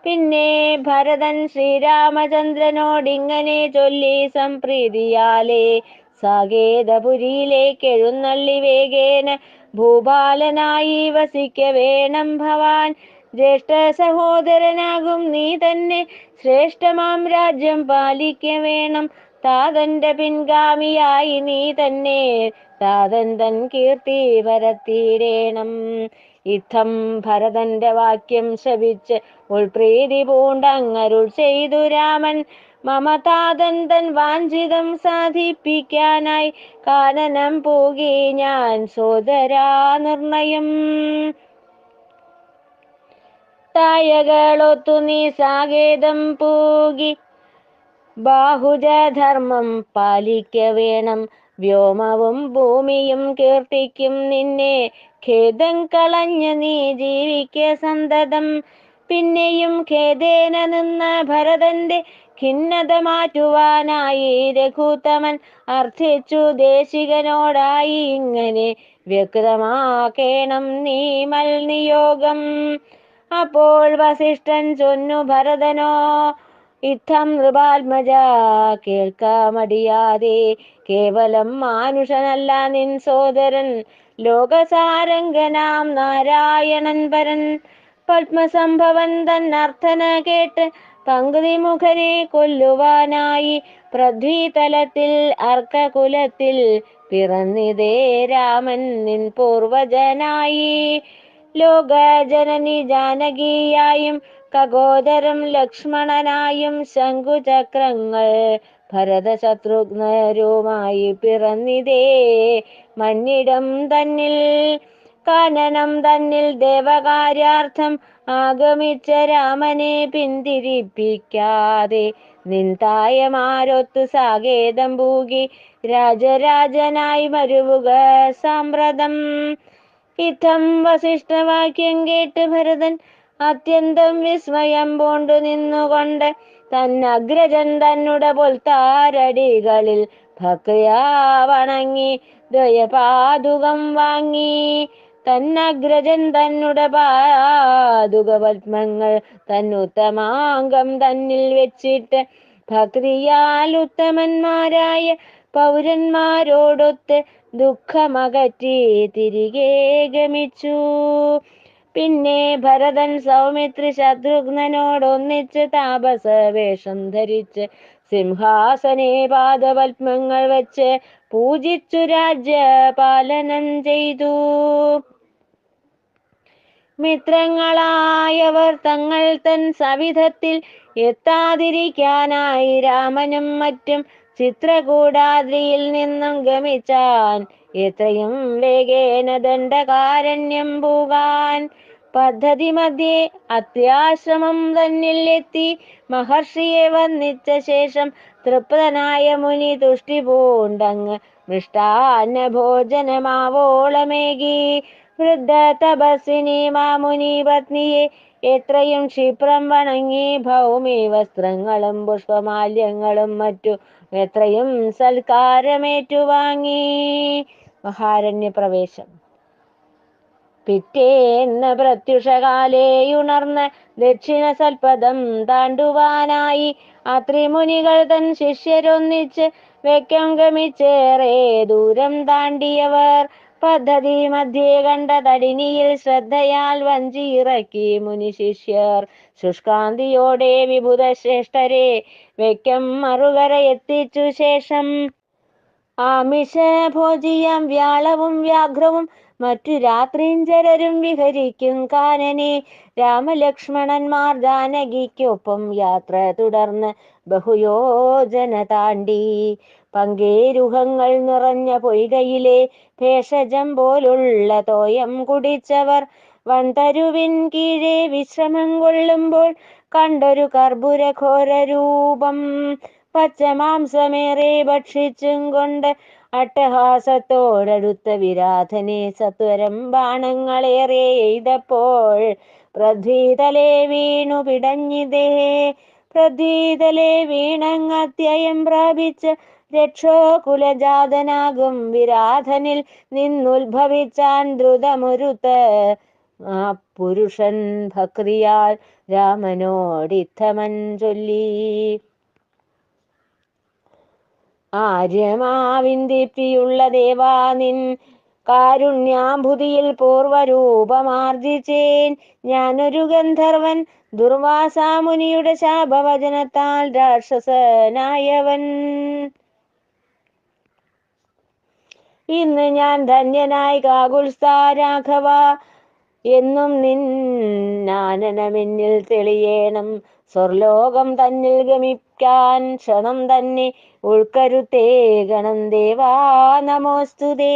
പിന്നെ ഭരതൻ ശ്രീരാമചന്ദ്രനോടിങ്ങനെ ചൊല്ലി സംപ്രീതിയാലേ സാകേതപുരിയിലേക്ക് എഴുന്നള്ളി വേഗേന ഭൂപാലനായി വസിക്ക വേണം ഭവാൻ. ജ്യേഷ്ഠ സഹോദരനാകും നീ തന്നെ ശ്രേഷ്ഠമാം രാജ്യം പാലിക്ക വേണം. താതന്റെ പിൻഗാമിയായി നീ തന്നെ താതൻ തൻ കീർത്തി പരത്തിയിടേണം. ഇത്തം ഭരതന്റെ വാക്യം ശപിച്ച് ഉൾപ്രീതി പൂണ്ടങ്ങരുൾ ചെയ്തു രാമൻ. മമ താതൻ തൻ വാഞ്ചിതം സാധിപ്പിക്കാനായി കാനനം പൂകി ഞാൻ സോദരാ നിർണയം. തായകളൊത്തു നീ സാകേതം പൂകി ബാഹുജധർമ്മം പാലിക്ക വേണം. വ്യോമവും ഭൂമിയും കീർത്തിക്കും നിന്നെ ഖേദം കളഞ്ഞ് നീ ജീവിക്ക സന്തതം. പിന്നെയും ഖേദേന നിന്ന ഭരതന്റെ ഖിന്നത മാറ്റുവാനായി രഘുത്തമൻ അർത്ഥിച്ചു ദേശികനോടായി ഇങ്ങനെ വ്യക്തമാക്കേണം നീ മൽനിയോഗം. അപ്പോൾ വസിഷ്ഠൻ ചൊന്നു ഭരതനോ ഇത്തം നൃപാത്മജ കേൾക്കാമടിയാതെ. കേവലം മാനുഷനല്ല നിൻ സോദരൻ ലോകസാരംഗനാം നാരായണൻ പരൻ. പത്മസംഭവൻ തന്നർത്ഥന കേട്ട് പങ്ക്തിമുഖനെ കൊല്ലുവാനായി പൃഥ്വിതലത്തിൽ അർക്കകുലത്തിൽ പിറന്നിതേ രാമൻ നിൻ പൂർവജനായി. ലോകജനനി ജാനകിയായും കഗോദരം ലക്ഷ്മണനായും ശംഖുചക്രങ്ങൾ ഭരതശത്രുഘ്നരുമായി പിറന്നിതേ മന്നിടം തന്നിൽ. കാനനം തന്നിൽ ദേവകാര്യാർത്ഥം ആഗമിച്ച രാമനെ പിന്തിരിപ്പിക്കാതെ നിന്തായമാരൊത്തു സാകേതം പൂകി രാജരാജനായി മരുവുക സാമ്പ്രതം. ഇത്തം വസിഷ്ഠവാക്യം കേട്ട് ഭരതൻ അത്യന്തം വിസ്മയം പൂണ്ടു നിന്നുകൊണ്ട് തന്നഗ്രജൻ തന്നുട പൊൽത്താരടികളിൽ ഭക്തിയാ വണങ്ങി ദ്വയപാദുകം വാങ്ങി. തന്നഗ്രജൻ തന്നുട പാദുക പത്മങ്ങൾ തന്നുത്തമാംഗം തന്നിൽ വെച്ചിട്ട് ഭക്തിയാൽ ഉത്തമന്മാരായ പൗരന്മാരോടൊത്ത് ദുഃഖമകറ്റി തിരികെ ഗമിച്ചു. പിന്നെ ഭരതൻ സൗമിത്രി ശത്രുഘ്നോടൊന്നിച്ച് താപസവേഷം ധരിച്ച് സിംഹാസനേ പാദപത്മങ്ങൾ വെച്ച് പൂജിച്ചു രാജ്യപാലനം ചെയ്തു. മിത്രങ്ങളായവർ തങ്ങൾ തൻ സവിധത്തിൽ എത്താതിരിക്കാനായി രാമനും മറ്റും ചിത്രകൂടാദ്രിയിൽ നിന്നും ഗമിച്ചാൻ. എത്രയും വേഗേന ദണ്ഡകാരണ്യം പൂകാൻ പദ്ധതി മധ്യേ അത്യാശ്രമം തന്നിൽ എത്തി മഹർഷിയെ വന്നിച്ച ശേഷം തൃപ്തനായ മുനി തുഷ്ടി പൂണ്ടങ്ങ് മൃഷ്ടാന്ന ഭോജനമാവോളമേകി. വൃദ്ധ തപസ്വിനി മാമുനി പത്നിയെ എത്രയും ക്ഷിപ്രം വണങ്ങി ഭൗമി വസ്ത്രങ്ങളും പുഷ്പമാല്യങ്ങളും മറ്റു എത്രയും സൽക്കാരമേറ്റുവാങ്ങി. മഹാരണ്യപ്രവേശം. പിറ്റേന്ന് പ്രത്യുഷകാലേയുണർന്ന് ദക്ഷിണ സൽപദം താണ്ടുവാനായി അത്രിമുനികൾ തൻ ശിഷ്യരൊന്നിച്ച് വെക്കം ഗമിച്ചേറെ ദൂരം താണ്ടിയവർ. പദ്ധതി മധ്യേ കണ്ട തടിനിയിൽ ശ്രദ്ധയാൽ വഞ്ചിയിറക്കി മുനി ശിഷ്യർ ശുഷ്കാന്തിയോടെ വിഭുത ശ്രേഷ്ഠരെ വെക്കം മറുകര എത്തിച്ചു ശേഷം ആമിഷ ഭോജിയാം വ്യാളവും വ്യാഘ്രവും മറ്റു രാത്രിഞ്ചരരും വിഹരിക്കും കാനനെ രാമലക്ഷ്മണന്മാർ ജാനകിക്കൊപ്പം യാത്ര തുടർന്ന് ബഹുയോജന താണ്ടി. പങ്കേരുഹങ്ങൾ നിറഞ്ഞ പൊയ്കയിലെ ഭേഷജം പോലുള്ള തോയം കുടിച്ചവർ വൻതരുവിൻ കീഴെ വിശ്രമം കൊള്ളുമ്പോൾ കണ്ടൊരു കർപ്പൂര ഘോര രൂപം. പച്ചമാംസമേറെ ഭക്ഷിച്ചും കൊണ്ട് അട്ടഹാസത്തോടടുത്ത വിരാധനെ സത്വരം ബാണങ്ങളേറെ എയ്തപ്പോൾ പൃഥ്വിതലേ വീണു പിടഞ്ഞിതേ. പൃഥ്വിതലേ വീണങ്ങത്യയം പ്രാപിച്ച് രക്ഷോകുലജാതനാകും വിരാധനിൽ നിന്നുത്ഭവിച്ചാൻ ദ്രുതമൊരുത്ത് ആ പുരുഷൻ ഭക്തിയാൽ രാമനോടിത്തമൻ ചൊല്ലി. ആര്യമാവിൻ ദീപ്തിയുള്ള ദേവാ നിൻ കാരുണ്യാംബുധിയിൽ പൂർവരൂപമാർജിച്ചേൻ ഞാനൊരു ഗന്ധർവൻ ദുർവാസാമുനിയുടെ ശാപവചനത്താൽ രാക്ഷസനായവൻ. ഇന്ന് ഞാൻ ധന്യനായി കാകുൽസ്ഥാരാഘവ എന്നും നിന്നാനനമെന്നിൽ തെളിയേണം സ്വർലോകം തന്നിൽ ഗമിക്കാൻ ക്ഷണം തന്നെ ഉൾക്കരുത്തേകണം ദേവാ നമോസ്തുതേ.